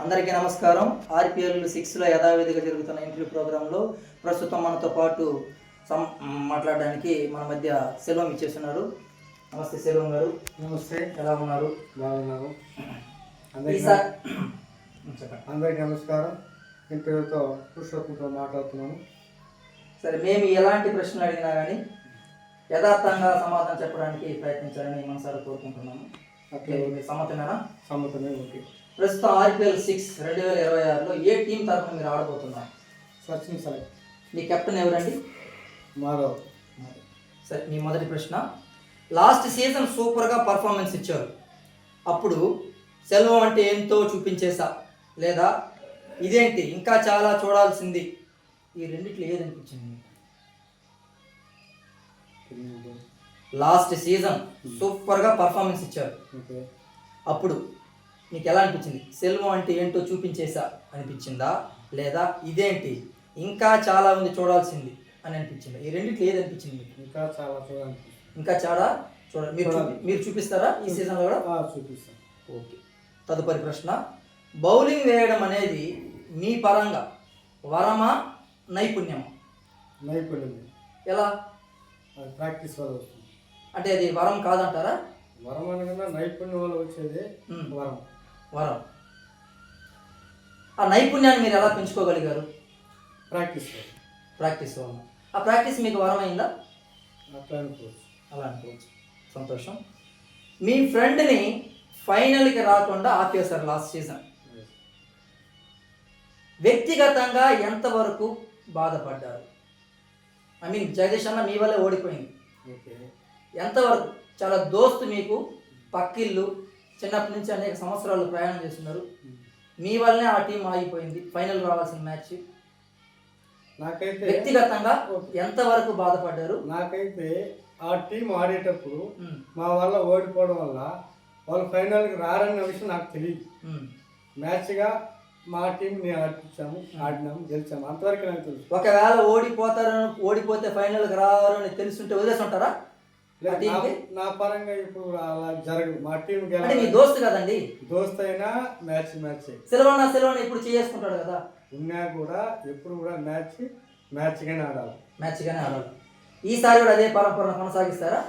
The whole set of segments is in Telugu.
అందరికీ నమస్కారం. ఆర్పిఎల్ 6లో యథావిధిగా జరుగుతున్న ఇంటర్వ్యూ ప్రోగ్రాంలో ప్రస్తుతం మనతో పాటు మాట్లాడడానికి మన మధ్య సెల్వం ఇచ్చేస్తున్నారు. నమస్తే సెల్వం గారు. నమస్తే. ఎలా ఉన్నారు? బాగున్నాను. అందరికీ నమస్కారం. ఇంటర్వ్యూతో పురుషోత్తంతో మాట్లాడుతున్నాను. సరే, మేము ఎలాంటి ప్రశ్నలు అడిగినా కానీ యథార్థంగా సమాధానం చెప్పడానికి ప్రయత్నించాలని మనసారా కోరుకుంటున్నాము. అట్లే మీరు సమ్మతమేనా? సమ్మతమే. ఓకే. ప్రస్తుతం ఆర్పిఎల్ 6 2026లో ఏ టీం తరఫున మీరు ఆడబోతున్నారు? సచిన్ సెలెక్ట్. మీ కెప్టెన్ ఎవరండి? మాధవ్. సరే, మీ మొదటి ప్రశ్న. లాస్ట్ సీజన్ సూపర్గా పర్ఫార్మెన్స్ ఇచ్చారు, అప్పుడు సెల్వం అంటే ఏంటో చూపించేసా, లేదా ఇదేంటి ఇంకా చాలా చూడాల్సింది, ఈ రెండిట్లో ఏది అనిపించింది? లాస్ట్ సీజన్ సూపర్గా పర్ఫార్మెన్స్ ఇచ్చారు, అప్పుడు మీకు ఎలా అనిపించింది? సెల్వం అంటే ఏంటో చూపించేసా అనిపించిందా, లేదా ఇదేంటి ఇంకా చాలా ఉంది చూడాల్సింది అని అనిపించిందా? ఈ రెండిట్లో ఏది అనిపించింది మీకు? ఇంకా చాలా చూడాలి. ఇంకా చాలా చూడాలి. మీరు చూపిస్తారా ఈ సీజన్లో కూడా? చూపిస్తాను. ఓకే. తదుపరి ప్రశ్న. బౌలింగ్ వేయడం అనేది మీ పరంగా వరమా నైపుణ్యమా? నైపుణ్యం. ఎలా? ప్రాక్టీస్ వల్ల వస్తుంది. అంటే అది వరం కాదంటారా? వరం అనగా నైపుణ్యం వల్ల వచ్చేది వరం. వరం. ఆ నైపుణ్యాన్ని మీరు ఎలా పెంచుకోగలిగారు? ప్రాక్టీస్ వల్ల. ఆ ప్రాక్టీస్ మీకు వరం అయిందా? అట్లా అనుకోవచ్చు. అలా అనుకోవచ్చు. సంతోషం. మీ ఫ్రెండ్ని ఫైనల్కి రాకుండా ఆపేశారు లాస్ట్ సీజన్, వ్యక్తిగతంగా ఎంతవరకు బాధపడ్డారు? ఐ మీన్ జగదీష్ అన్న మీ వల్లే ఓడిపోయింది, ఎంతవరకు? చాలా దోస్తు, మీకు పక్కిళ్ళు, చిన్నప్పటి నుంచి అనేక సంవత్సరాలు ప్రయాణం చేస్తున్నారు, మీ వల్లనే ఆ టీం ఆగిపోయింది, ఫైనల్ రావాల్సిన మ్యాచ్. నాకైతే వ్యక్తిగతంగా ఎంతవరకు బాధపడ్డారు? నాకైతే ఆ టీం ఆడేటప్పుడు మా వల్ల ఓడిపోవడం వల్ల వాళ్ళు ఫైనల్కి రారన్న విషయం నాకు తెలియదు. మ్యాచ్గా మా టీంని ఆడినాము, గెలిచాము, అంతవరకు నాకు తెలుసు. ఒకవేళ ఓడిపోతే ఫైనల్కి రారు అని తెలుసుంటే వదిలేసి ఉంటారా? నా పరంగా ఇప్పుడు అలా జరగదు. మా టీం అంటే మీ దోస్తు కదండి. దోస్త్ అయినా మ్యాచ్ సెలవున ఇప్పుడు చేసుకుంటాడు కదా. ఉన్నా కూడా ఎప్పుడు కూడా మ్యాచ్గానే ఆడాలి. ఈసారి కూడా అదే పరంపరను కొనసాగిస్తారా?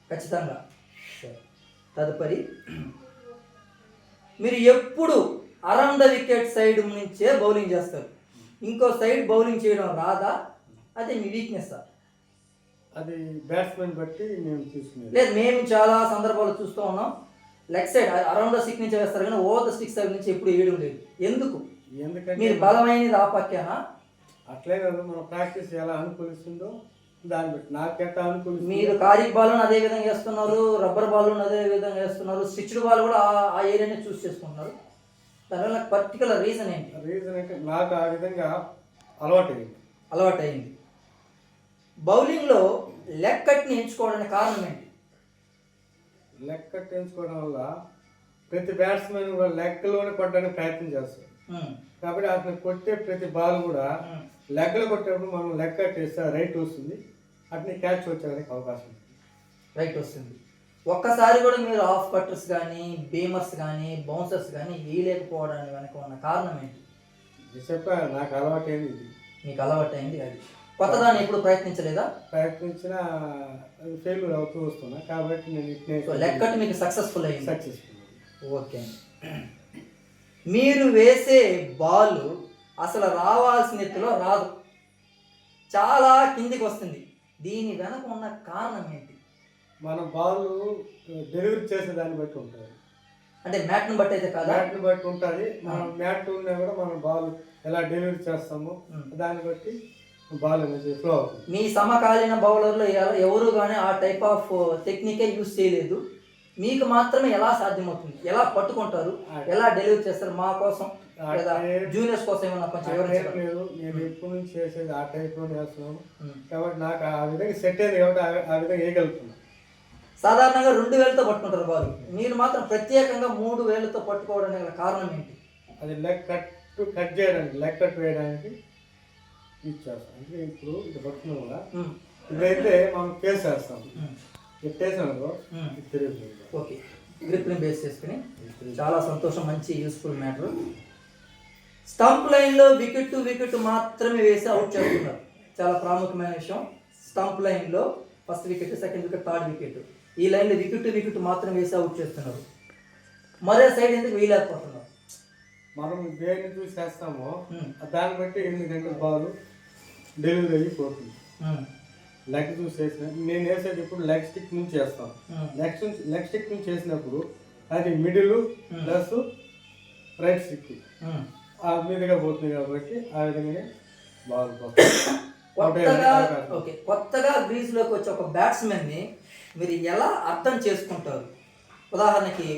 ఖచ్చితంగా. తదుపరి, మీరు ఎప్పుడు అరౌండ్ ద వికెట్ సైడ్ నుంచే బౌలింగ్ చేస్తారు, ఇంకో సైడ్ బౌలింగ్ చేయడం రాదా? అదే మీ వీక్నెస్? అది బ్యాట్స్మెన్ బట్టి మేము తీసుకునేది. లేదు, మేము చాలా సందర్భాలు చూస్తూ ఉన్నాం, leg side around the stick నుంచి వేస్తారు కానీ ఓవర్ ద స్టిక్ సైడ్ నుంచి ఎప్పుడు వేయడం లేదు. ఎందుకంటే మీరు బలమైనది ఆ పక్కేనా? అట్లే కదా, మన ప్రాక్టీస్ ఎలా అనుకూలిస్తుందో దాన్ని బట్టి. నాకెట్టా అనుకూలిస్తుంది. మీరు కారిక్ బాల్ అదే విధంగా వేస్తున్నారు, రబ్బర్ బాల్ అదే విధంగా వేస్తున్నారు, స్టిచ్డ్ బాల్ కూడా ఆ ఏరియానే చూస్ చేసుకుంటున్నారు. దానివల్ల పర్టికులర్ రీజన్ ఏంటి? రీజన్ అంటే నాకు ఆ విధంగా అలవాటైంది. బౌలింగ్లో లెగ్ కట్ని ఎంచుకోవడానికి కారణం ఏంటి? లెగ్ కట్ ఎంచుకోవడం వల్ల ప్రతి బ్యాట్స్మెన్ కూడా లెగ్లోనే కొట్టడానికి ప్రయత్నం చేస్తారు. కాబట్టి అతను కొట్టే ప్రతి బాల్ కూడా లెగ్లో కొట్టేటప్పుడు మనం లెగ్ కట్ వేస్తే రైట్ వస్తుంది, అట్నే క్యాచ్ వచ్చేదానికి అవకాశం రైట్ వస్తుంది. ఒక్కసారి కూడా మీరు ఆఫ్ కట్టర్స్ కానీ, బీమర్స్ కానీ, బౌన్సర్స్ కానీ వేయలేకపోవడానికి వెనక ఉన్న కారణం ఏంటి? చెప్పాను, నాకు అలవాటైంది ఇది. మీకు అలవాటైంది అది. కొత్తదాన్ని ఎప్పుడు ప్రయత్నించలేదా? ప్రయత్నించిన ఫెయిల్యూర్ అవుతూ వస్తున్నా, కాబట్టి నేను ఇట్నే లెగ్ కట్ మీకు సక్సెస్ఫుల్ అయింది. ఓకే. మీరు వేసే బాల్ అసలు రావాల్సిన ఎత్తులో రాదు, చాలా కిందికి వస్తుంది, దీని వెనక ఉన్న కారణం ఏంటి? మన బాల్ డెలివరీ చేసే దాన్ని బట్టి ఉంటుంది. అంటే మ్యాట్ని బట్టి అయితే కాదు, మ్యాట్ని బట్టి ఉంటుంది. మనం మ్యాట్ ఉన్నా కూడా మనం బాల్ ఎలా డెలివరీ చేస్తామో దాన్ని బట్టి బాల్ అనేది ఫ్లో అవుతుంది. మీ సమకాలీన బౌలర్లో ఎవరు కానీ ఆ టైప్ ఆఫ్ టెక్నికే యూజ్ చేయలేదు, మీకు మాత్రమే ఎలా సాధ్యమవుతుంది? ఎలా పట్టుకుంటారు, ఎలా డెలివరీ చేస్తారు? మా కోసం లేదా జూనియర్స్ కోసం ఏమన్నా కొంచెం వివరించలేదు. నేను ఎప్పటి నుంచి చేసేది ఆ టైప్లో చేస్తున్నాను, కాబట్టి నాకు ఆ విధంగా సెట్ అయింది, కాబట్టి ఆ విధంగా వేయగలుగుతున్నాను. సాధారణంగా 2 వేలతో పట్టుకుంటారు బాల్, మీరు మాత్రం ప్రత్యేకంగా 3 వేలతో పట్టుకోవడానికి కారణం ఏంటి? అది లెగ్ కట్ చేయడానికి, లెగ్ కట్ వేయడానికి ఇచ్చేస్తాం. అంటే ఇప్పుడు ఇది పట్టుకున్నాం కదా, ఇదైతే మనం కేసు వేస్తాం, ఎట్టేసాం తిరిగి. ఓకే. గ్రిప్ని బేస్ చేసుకుని చాలా సంతోషం, మంచి యూస్ఫుల్ మ్యాటర్. స్టంప్ లైన్లో వికెట్ టు వికెట్ మాత్రమే వేసి అవుట్ చేస్తున్నారు. చాలా ప్రాముఖ్యమైన విషయం. స్టంప్ లైన్లో first wicket, second wicket, third wicket, ఈ లైన్లో వికెట్ టు వికెట్ మాత్రం వేసి అవుట్ చేస్తున్నారు. మరో సైడ్ ఎందుకు వేయలేకపోతున్నారు? మనం దేన్ని చూసి చేస్తామో దాన్ని బట్టి 8 గంటల బాల్ డెలివరీ అయిపోతుంది. లెగ్ చూసి వేసిన నేను వేసేది ఇప్పుడు లెగ్ స్టిక్ నుంచి వేస్తాను. లెగ్ స్టిక్ నుంచి వేసినప్పుడు అది మిడిల్ ప్లస్ రైట్ స్టిక్ ఆ మీదుగా పోతుంది కాబట్టి ఆ విధంగానే బాల్ కొత్తగా గ్రీజ్లోకి వచ్చే ఒక బ్యాట్స్మెన్ని మీరు ఎలా అర్థం చేసుకుంటారు? ఉదాహరణకి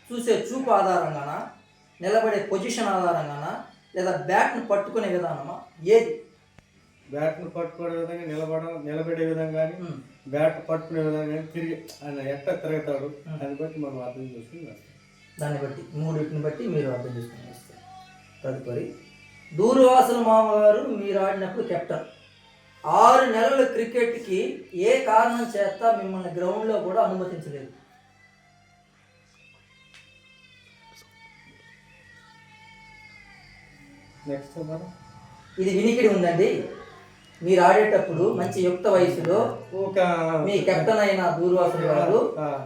చూసే చూపు ఆధారంగానా, నిలబడే పొజిషన్ ఆధారంగానా, లేదా బ్యాట్ను పట్టుకునే విధానమా, ఏది? బ్యాట్ను పట్టుకునే విధంగా నిలబడే విధంగా బ్యాట్ పట్టుకునే విధంగా తిరిగి ఆయన ఎట్లా తిరుగుతాడు దాన్ని బట్టి మనం అర్థం చేసుకుని వేస్తాం. దాన్ని బట్టి మూడింటిని బట్టి మీరు అర్థం చేసుకుని వేస్తారు. తదుపరి దూర్వాసుల మామగారు మీరు ఆడినప్పుడు కెప్టెన్. 6 నెలల క్రికెట్కి ఏ కారణం చేత మిమ్మల్ని గ్రౌండ్లో కూడా అనుమతించలేదు? నెక్స్ట్ ఇది వినికిడి ఉందండి. మీరు ఆడేటప్పుడు మంచి యుక్త వయసులో మీ కెప్టెన్ అయిన దూర్వాసులు గారు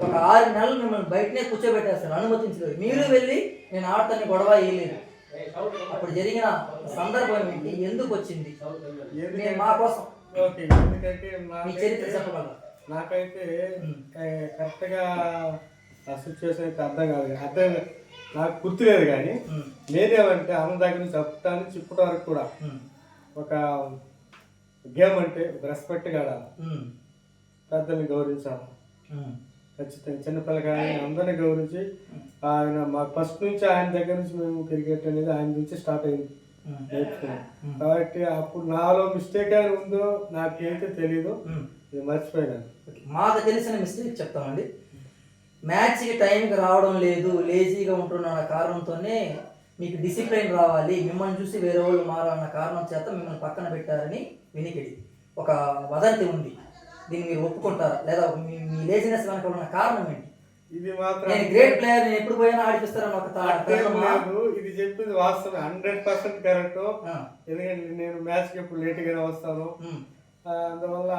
ఒక 6 నెలలు మిమ్మల్ని బయటనే కూర్చోబెట్టేస్తారు, అనుమతించలేదు. మీరు వెళ్ళి నేను ఆడతాన్ని గొడవ వేయలేదు. అప్పుడు జరిగిన సందర్భం ఏంటి, ఎందుకు వచ్చింది? మా కోసం ఎందుకంటే మీ చరిత్ర చెప్పగలరా? నాకైతే కరెక్ట్గా సిచ్యువేషన్ అయితే అర్థం నాకు గుర్తులేదు. కానీ నేనేమంటే అన్న దగ్గర నుంచి అప్పటి నుంచి ఇప్పటి వరకు కూడా ఒక గేమ్ అంటే ఒక రెస్పెక్ట్ కాడాలి, పెద్దల్ని గౌరవించాలి ఖచ్చితంగా. చిన్నపిల్ల కానీ అందరినీ గౌరవించి ఆయన మాకు ఫస్ట్ నుంచి ఆయన దగ్గర నుంచి మేము క్రికెట్ అనేది ఆయన నుంచి స్టార్ట్ అయింది నేర్చుకున్నాం. కాబట్టి అప్పుడు నాలో మిస్టేక్ అని ఉందో నాకైతే తెలీదు, ఇది మర్చిపోయినాను. మాకు తెలిసిన మిస్టేక్ చెప్తామండి. మ్యాచ్కి టైంకి రావడం లేదు, లేజీగా ఉంటున్న కారణంతోనే మీకు డిసిప్లిన్ రావాలి, మిమ్మల్ని చూసి వేరే వాళ్ళు మారాలన్న కారణం చేత మిమ్మల్ని పక్కన పెట్టారని వినికిడి, ఒక వదంతి ఉంది. దీన్ని మీరు ఒప్పుకుంటారా? లేదా మీ లేజినెస్ వెనక ఉన్న కారణం ఏంటి? ఇది మాత్రం నేను గ్రేట్ ప్లేయర్, నేను ఎప్పుడు పోయినా ఆడిపిస్తారని ఒక ఇది చెప్పింది వాస్తవం, 100% కరెక్ట్. ఎందుకంటే నేను మ్యాచ్కి ఎప్పుడు లేట్గానే వస్తాను, అందువల్ల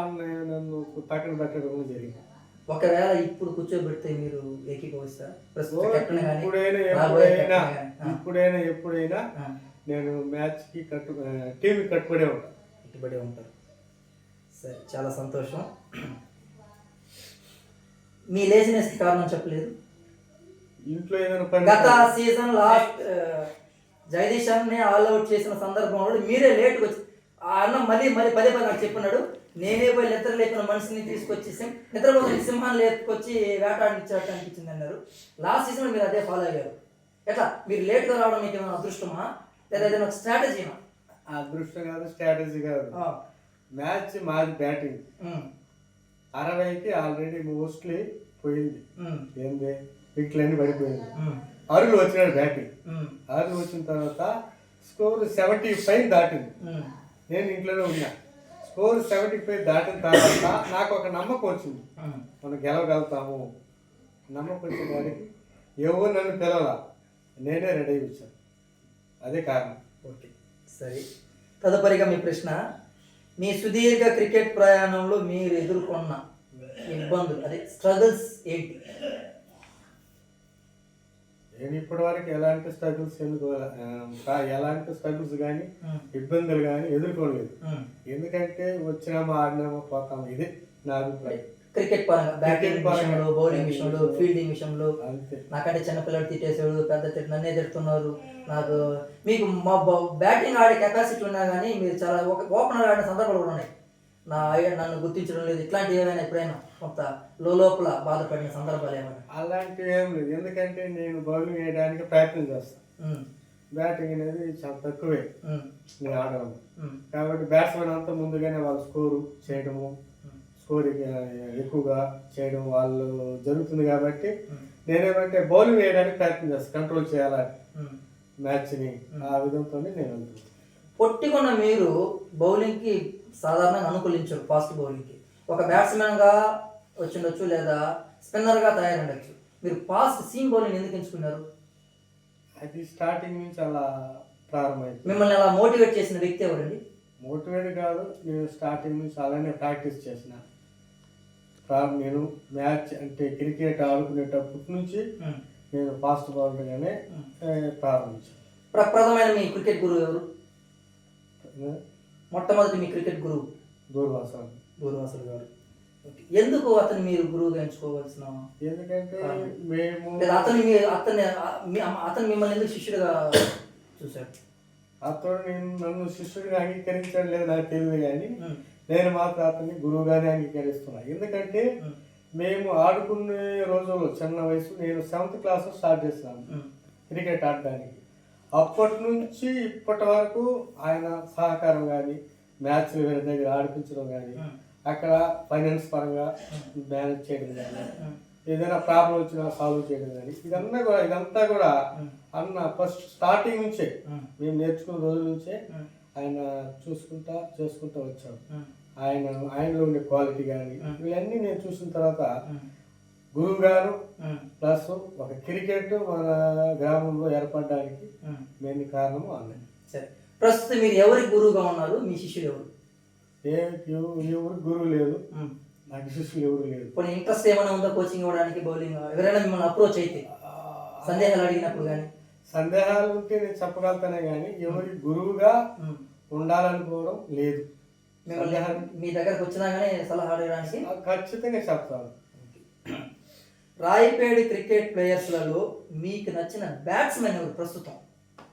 నన్ను పక్కన పెట్టడం జరిగింది. ఒకవేళ ఇప్పుడు కూర్చోబెడితే మీరు ఏకీభవిస్తారా? ఇప్పుడైనా ఎప్పుడైనా నేను మ్యాచ్కి టీంకి కట్టుబడే ఉంటారు. సరే, చాలా సంతోషం. మీ లేజినెస్ కారణం చెప్పలేదు. ఇంట్లో ఏదైనా గత సీజన్ లాస్ట్ జగదీష్ అన్ని ఆల్అౌట్ చేసిన సందర్భంలో మీరే లేట్కి వచ్చి ఆ అన్న మళ్ళీ పదే నాకు చెప్పినాడు, నేనే పోయి నిద్ర లేపిన మనిషిని తీసుకొచ్చి నిద్రపోతున్న సింహాన్ని లేపుకొచ్చి వేటాడించాడు అనిపించింది అన్నారు. లాస్ట్ సీజన్ మీరు అదే ఫాలో అయ్యారు. ఎట్లా మీరు లేట్గా రావడం మీకు ఏమైనా అదృష్టమా, లేదా ఏదైనా ఒక స్ట్రాటజీనా? అదృష్టం కాదు, స్ట్రాటజీ కాదు. మ్యాచ్ మాది బ్యాటింగ్ 60కి ఆల్రెడీ మోస్ట్లీ పోయింది. ఏంది వికెట్లన్నీ పడిపోయింది. అరులు వచ్చినాడు బ్యాటింగ్. అరులు వచ్చిన తర్వాత స్కోర్ 75 దాటింది. నేను ఇంట్లోనే ఉన్నా. స్కోర్ 75 దాటిన తర్వాత నాకు ఒక నమ్మకం వచ్చింది, మనం గెలవగలుగుతాము. నమ్మకం వచ్చిన వారికి ఎవరు నన్ను పిలవాల, నేనే రెడీ అయ్యి వచ్చాను. అదే కారణం. ఓకే, సరే. తదుపరిగా మీ ప్రశ్న, మీ సుదీర్ఘ క్రికెట్ ప్రయాణంలో మీరు ఎదుర్కొన్న ఇబ్బందులు, అదే స్ట్రగుల్స్ ఏంటి? నేను ఇప్పటి వరకు ఎలాంటి స్ట్రగుల్స్ కానీ ఇబ్బందులు కానీ ఎదుర్కోలేదు. ఎందుకంటే వచ్చినామా ఆడినామా పోతాము, ఇది నా అభిప్రాయం. క్రికెట్ పరంగా బ్యాటింగ్ విషయంలో, బౌలింగ్ విషయంలో, ఫీల్డింగ్ విషయంలో నాకంటే చిన్నపిల్లలు తిట్టేసాడు, పెద్ద నన్నే తిడుతున్నారు. నాకు మీకు మా బ్యాటింగ్ ఆడే కెపాసిటీ ఉన్నా కానీ మీరు చాలా ఓపెనర్ ఆడిన సందర్భాలు కూడా ఉన్నాయి. నన్ను గుర్తించడం లేదు, ఇట్లాంటివి ఏమైనా ఎప్పుడైనా కొంత లోపల బాధపడిన సందర్భాలు ఏమైనా? అలాంటివి ఏం లేదు. ఎందుకంటే నేను బౌలింగ్ వేయడానికి ప్రయత్నం చేస్తాను. బ్యాటింగ్ అనేది చాలా తక్కువే నేను ఆడడం. కాబట్టి బ్యాట్స్మెన్ అంతా ముందుగానే వాళ్ళు స్కోరు చేయడము, స్కోర్ ఎక్కువగా చేయడం వాళ్ళు జరుగుతుంది. కాబట్టి నేనేమంటే బౌలింగ్ వేయడానికి ప్రయత్నం చేస్తాను, కంట్రోల్ చేయాలని మ్యాచ్ని. ఆ విధంతో నేను వెళ్తున్నాను. పొట్టికొన్న మీరు బౌలింగ్కి సాధారణంగా అనుకూలించరు, ఫాస్ట్ బౌలింగ్కి. ఒక బ్యాట్స్మెన్గా వచ్చిండొచ్చు, లేదా స్పిన్నర్గా తయారుండొచ్చు. మీరు ఫాస్ట్ సీమ్ బౌలింగ్ ఎందుకు ఎంచుకున్నారు? అది స్టార్టింగ్ నుంచి అలా ప్రారంభమైంది. మిమ్మల్ని అలా మోటివేట్ చేసిన వ్యక్తి ఎవరండి? మోటివేట్ కాదు, నేను స్టార్టింగ్ నుంచి అలానే ప్రాక్టీస్ చేసిన. నేను మ్యాచ్ అంటే క్రికెట్ ఆడుకునేటప్పటి నుంచి నేను ఫాస్ట్ బౌలర్గానే ప్రారంభించాను. ప్రప్రథమైన మీ క్రికెట్ గురువు ఎవరు? మొట్టమొదటి మీ క్రికెట్ గురువు దూర్వాసల్ గారు. ఎందుకు అతను మీరు గురువుగా ఎంచుకోవాల్సిన? ఎందుకంటే మేము అతను మిమ్మల్ని ఎందుకు శిష్యుడిగా చూశాడు? అతడు నన్ను శిష్యుడిగా అంగీకరించడం లేదు నాకు తెలియదు, కానీ నేను మాత్రం అతన్ని గురువుగానే అంగీకరిస్తున్నా. ఎందుకంటే మేము ఆడుకునే రోజుల్లో చిన్న వయసు, నేను 7th క్లాస్ స్టార్ట్ చేస్తాను క్రికెట్ ఆడడానికి. అప్పటి నుంచి ఇప్పటి వరకు ఆయన సహకారం కానీ, మ్యాచ్లు వేరే దగ్గర ఆడిపించడం కానీ, అక్కడ ఫైనాన్స్ పరంగా మేనేజ్ చేయడం కానీ, ఏదైనా ప్రాబ్లం వచ్చినా సాల్వ్ చేయడం కానీ, ఇదంతా కూడా అన్న ఫస్ట్ స్టార్టింగ్ నుంచే మేము నేర్చుకున్న రోజుల నుంచే ఆయన చేసుకుంటా వచ్చాడు. ఆయనలో ఉండే క్వాలిటీ కానీ ఇవన్నీ నేను చూసిన తర్వాత గురువు గారు ప్లస్ ఒక క్రికెట్ మన గ్రామంలో ఏర్పడడానికి మెయిన్ కారణము అన్నయ్య. సరే, ప్రస్తుతం మీరు ఎవరికి గురువుగా ఉన్నారు? మీ శిష్యులు ఎవరు? ఎవరు గురువు లేదు, నాకు శిష్యులు ఎవరు లేదు. కొన్ని ఇంట్రెస్ట్ ఏమైనా ఉందా కోచింగ్ ఇవ్వడానికి? బౌలింగ్ ఎవరైనా మిమ్మల్ని అప్రోచ్ అయితే సందేహాలు అడిగినప్పుడు కానీ? సందేహాలు ఉంటే నేను చెప్పగలుగుతానే కానీ ఎవరికి గురువుగా ఉండాలనుకోవడం లేదు. మీ దగ్గరకు వచ్చినా కానీ సలహా అడగడానికి ఖచ్చితంగా చెప్తాను. రాయపేడి క్రికెట్ ప్లేయర్స్లలో మీకు నచ్చిన బ్యాట్స్మెన్ ఎవరు ప్రస్తుతం,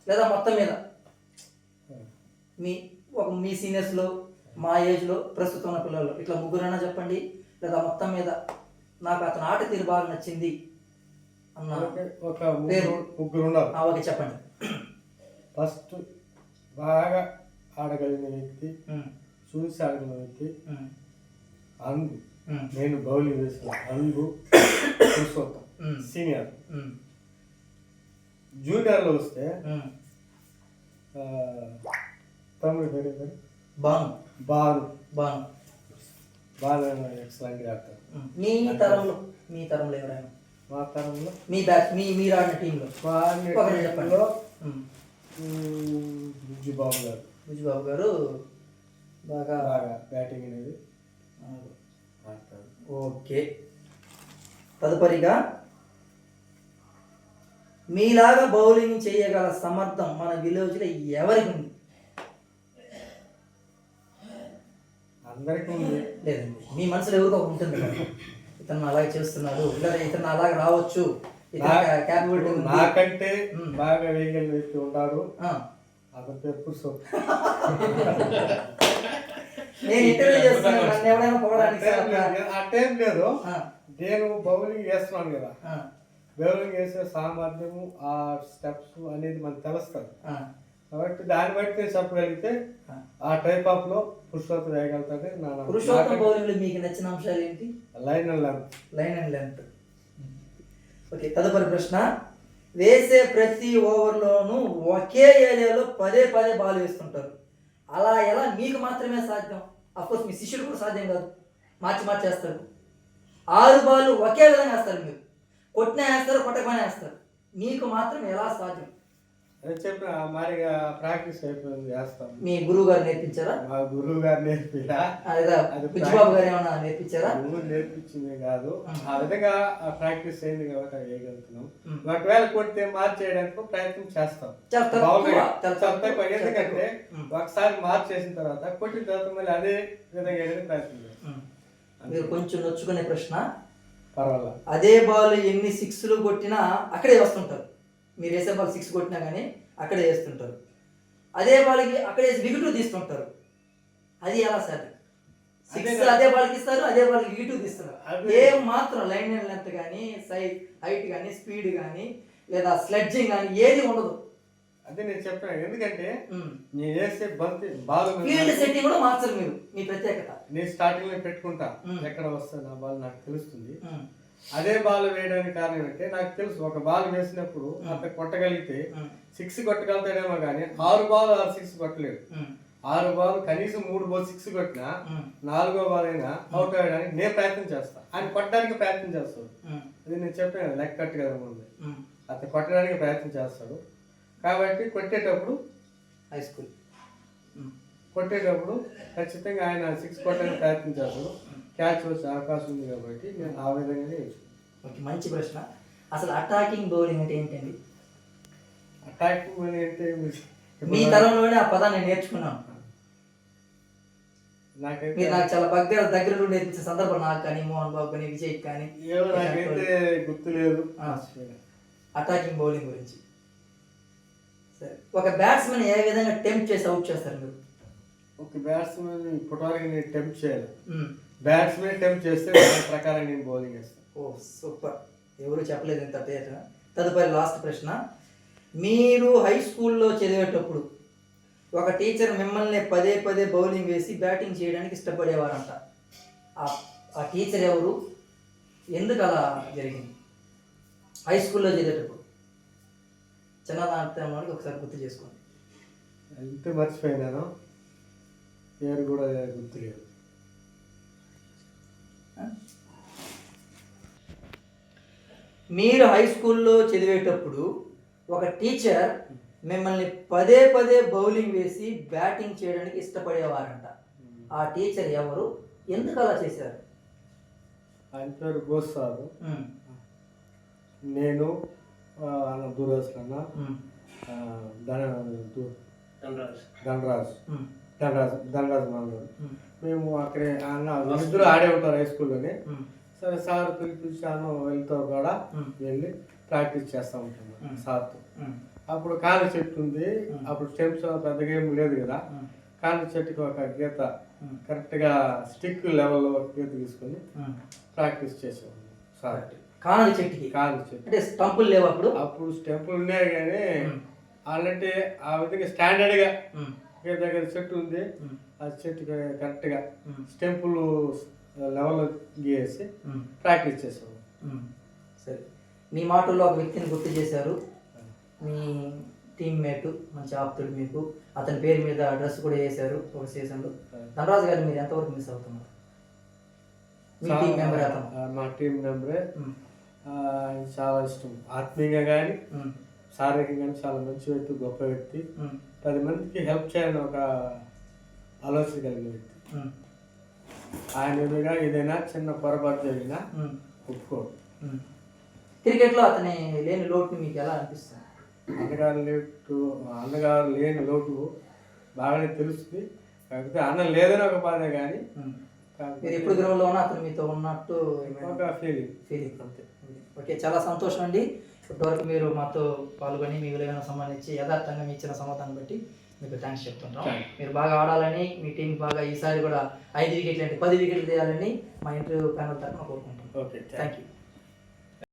లేదా మొత్తం మీద మీ సీనియర్స్లో, మా ఏజ్లో ప్రస్తుతం ఉన్న పిల్లల్లో ఇట్లా ముగ్గురైనా చెప్పండి, లేదా మొత్తం మీద నాకు అతను ఆట తీరు బాగా నచ్చింది అన్న ఒక ముగ్గురు ఉన్నారు. ఓకే, చెప్పండి. ఫస్ట్ బాగా ఆడగలిగిన వ్యక్తి, చూసి ఆడిన వ్యక్తి అంగు. నేను బౌలింగ్ వేసిన అంగు పురుషోత్తం సీనియర్. జూనియర్లో వస్తే తమ్ముడు పేరు బాను. బాగా ఎక్సలెంట్గా ఆడతారు. మీ తరంలో ఎవరైనా? మా తరంలో మీరు ఆడిన టీంలో బుజ్జిబాబు గారు బాగా బ్యాటింగ్ అనేది ఆడతారు. ఓకే, తదుపరిగా మీలాగా బౌలింగ్ చేయగల సమర్థం మన విలేజ్లో ఎవరికి ఉంది? అందరికీ ఉంది లేదండి, మీ మనసులో ఎవరికో ఉంటుంది కదా, ఇతను అలాగే చేస్తున్నాడు, లేదా ఇతను అలాగే రావచ్చు, నాకంటే బాగా వేయగలిగిన వ్యక్తి ఉంటాడు. అతని పేరు పురుషోత్తం. నేను ఇంటర్వ్యూ చేస్తున్నాను, నన్ను ఎవరైనా పొగడానికి అట్టేం లేదు. నేను బౌలింగ్ చేస్తున్నాను కదా, బౌలింగ్ చేసే సామర్థ్యము, ఆ స్టెప్స్ అనేది మనకు తెలుస్తుంది కాబట్టి దాన్ని బట్టి నేను చెప్పగలిగితే ఆ టైప్ ఆఫ్ లో పురుషోత్తం వేయగలుగుతాడు. పురుషోత్తం బౌలింగ్ లో మీకు నచ్చిన అంశాలు ఏంటి? Line and length. ఓకే, తదుపరి ప్రశ్న. వేసే ప్రతి ఓవర్లోనూ ఒకే ఏరియాలో పదే బాల్ వేస్తుంటారు, అలా ఎలా మీకు మాత్రమే సాధ్యం? అఫ్కోర్స్ మీ శిష్యుడు కూడా సాధ్యం కాదు, మార్చి వేస్తారు. 6 బాల్ ఒకే విధంగా వేస్తారు, మీరు కొట్టినా వేస్తారు, కొట్టకపోయినా వేస్తారు, మీకు మాత్రం ఎలా సాధ్యం? చెప్పిన మారిగా ప్రాక్టీస్ అయిపోయింది, చేస్తాం. మీ గురువు గారు నేర్పించారా? మా గురువు గారు నేర్పిరా, బుజ్జిబాబు గారు ఏమన్నా నేర్పించారా? నేర్పించింది కాదు, ఆ విధంగా ప్రాక్టీస్ అయింది కాబట్టి వేయగలుగుతున్నాం. ఒకవేళ కొడితే మార్చేయడానికి ప్రయత్నం చేస్తాం. ఎందుకంటే ఒకసారి మార్చేసిన తర్వాత కొట్టిన తర్వాత మళ్ళీ అదే విధంగా ప్రయత్నం చేస్తాం. మీరు కొంచెం నొచ్చుకునే ప్రశ్న. పర్వాలేదు. అదే బాల్ ఎన్ని 6లు కొట్టినా అక్కడే వస్తుంటారు, మీరు వేసే బాల్ 6 కొట్టినా కానీ అక్కడే వేస్తుంటారు. అదే బాల్కి అక్కడే వికెట్ తీస్తుంటారు, అది ఎలా సార్? 6 అదే బాల్కి ఇస్తారు, అదే బాల్కి వికెట్ తీస్తున్నారు. ఏం మాత్రం లైన్ అండ్ లెంత్ కానీ, హైట్ కానీ, స్పీడ్ కానీ, లేదా స్లెడ్జింగ్ కానీ ఏది ఉండదు. అదే నేను చెప్పాను, ఎందుకంటే నేను వేసే బాల్ ఫీల్డ్ సెట్టింగ్ కూడా మార్చరు మీరు, మీ ప్రత్యేకత. నేను స్టార్టింగ్ లో పెట్టుకుంటా, ఎక్కడ వస్తుంది ఆ బాల్ నాకు తెలుస్తుంది. అదే బాల్ వేయడానికి కారణం ఏంటంటే నాకు తెలుసు, ఒక బాల్ వేసినప్పుడు అతను కొట్టగలిగితే 6 కొట్టగలుగుతాడేమో కానీ 6 బాల్ 6 కొట్టలేడు. 6 బాల్ కనీసం 3 బాల్ 6 కొట్టినా 4వ బాల్ అయినా అవుట్ అవ్వడానికి నేను ప్రయత్నం చేస్తాను, ఆయన కొట్టడానికి ప్రయత్నం చేస్తాను. అది నేను చెప్పాను లెగ్ కట్ కదా ముందు, ఉమ్. అతను కొట్టడానికి ప్రయత్నం చేస్తాడు. కాబట్టి హై స్కూల్ కొట్టేటప్పుడు ఖచ్చితంగా ఆయన 6 కొట్టడానికి ప్రయత్నం చేస్తాడు. క్యాచ్ వచ్చే అవకాశం ఉంది కాబట్టి నేను ఆ విధంగానే ఓకే, మంచి ప్రశ్న. అసలు అటాకింగ్ బౌలింగ్ అంటే ఏంటండి? అటాకింగ్ అంటే మీ తరంలోనే ఆ పదాన్ని నేర్చుకున్నాను. మీరు నాకు చాలా దగ్గర నుండి నేర్పించిన సందర్భం నాకు కానీ, మోహన్ బాబు కానీ, విజయ్ కానీ నాకైతే గుర్తులేదు. అటాకింగ్ బౌలింగ్ గురించి. సరే, ఒక బ్యాట్స్మెన్ ఏ విధంగా టెంప్ట్ చేసి అవుట్ చేస్తారు మీరు? ఒక బ్యాట్స్మెన్ ఇప్పటివరకు నేను టెంప్ట్ చేయాలి. బ్యాట్స్మెన్ టెంప్ట్ చేస్తే దాని ప్రకారం నేను బౌలింగ్ చేస్తాను. ఓ సూపర్, ఎవరు చెప్పలేదు ఇంత పేరు. తదుపరి లాస్ట్ ప్రశ్న, మీరు హై స్కూల్లో చదివేటప్పుడు ఒక టీచర్ మిమ్మల్ని పదే బౌలింగ్ వేసి బ్యాటింగ్ చేయడానికి ఇష్టపడేవారంట. ఆ టీచర్ ఎవరు, ఎందుకు అలా జరిగింది? హై స్కూల్లో చదివేటప్పుడు చిన్నదానికి ఒకసారి గుర్తు చేసుకోండి. అంతే మర్చిపోయినాను, పేరు కూడా గుర్తులేదు. మీరు హై స్కూల్లో చదివేటప్పుడు ఒక టీచర్ మిమ్మల్ని పదే బౌలింగ్ వేసి బ్యాటింగ్ చేయడానికి ఇష్టపడేవారంట. ఆ టీచర్ ఎవరు, ఎందుకు అలా చేశారు? ఆయన పేరు బోస్ సార్. నేను అన్న దూరాజ్ కన్నా ధనరాజ్ మనోడు మేము అక్కడే అన్న ఇద్దరు ఆడే ఉంటారు హై స్కూల్లోనే. సరే సార్ పిలిపించాను, వెళ్తూ కూడా వెళ్ళి ప్రాక్టీస్ చేస్తూ ఉంటాను సార్తో. అప్పుడు కాని చెట్టు ఉంది, అప్పుడు స్టెమ్స్ పెద్దగా ఏం లేదు కదా. కాని చెట్టుకి ఒక గీత కరెక్ట్గా స్టిక్ లెవెల్లో ఒక గీత తీసుకొని ప్రాక్టీస్ చేసేవాళ్ళం సార్. కాని చెట్టు అంటే స్టంపులు లేవు అప్పుడు స్టెంపులు ఉన్నాయి కానీ అలాంటి ఆ విధంగా స్టాండర్డ్గా దగ్గర చెట్టు ఉంది. ఆ చెట్టుకి కరెక్ట్గా స్టెంపులు లెవెల్లో గీసి ప్రాక్టీస్ చేసేవాళ్ళం. సరే, మీ మాటల్లో ఒక వ్యక్తిని గుర్తు చేశారు, మీ టీమ్మేటు, మంచి ఆప్తుడు మీకు. అతని పేరు మీద డ్రెస్ కూడా వేశారు ఒక సీజన్లో. ధనరాజు గారిని మీరు ఎంతవరకు మిస్ అవుతున్నారు? మీ టీం మెంబర్ అతను. మా టీం మెంబరే, చాలా ఇష్టం. ఆత్మీయంగా కానీ శారీరకంగా కానీ చాలా మంచి వ్యక్తి, గొప్ప వ్యక్తి. 10 మందికి హెల్ప్ చేయాలని ఒక ఆలోచన కలిగిన వ్యక్తి. ఆయన ఎదురుగా ఏదైనా చిన్న పొరపాటు జరిగినా ఒప్పుకోడు. క్రికెట్లో అతని లేని లోటు మీకు ఎలా అనిపిస్తుంది? అన్నగారు లేని లోటు బాగానే తెలుస్తుంది. కాకపోతే అన్న లేదని ఒక బాధే కానీ మీరు ఎప్పుడు గ్రౌండ్లో ఉన్నా అతను మీతో ఉన్నట్టు ఒక ఫీలింగ్ అంతే. ఓకే, చాలా సంతోషం అండి. ఇప్పటివరకు మీరు మాతో పాల్గొని మీ విలువైన సంబంధించి యథార్థంగా మీ ఇచ్చిన సమాధానం బట్టి మీకు థ్యాంక్స్ చెప్తుంటాం. మీరు బాగా ఆడాలని, మీ టీం బాగా ఈసారి కూడా 5 వికెట్లు అంటే 10 వికెట్లు తీయాలని మా ఇంటర్వ్యూ ప్యానల్ తరఫున కోరుకుంటాం. Okay, thank you.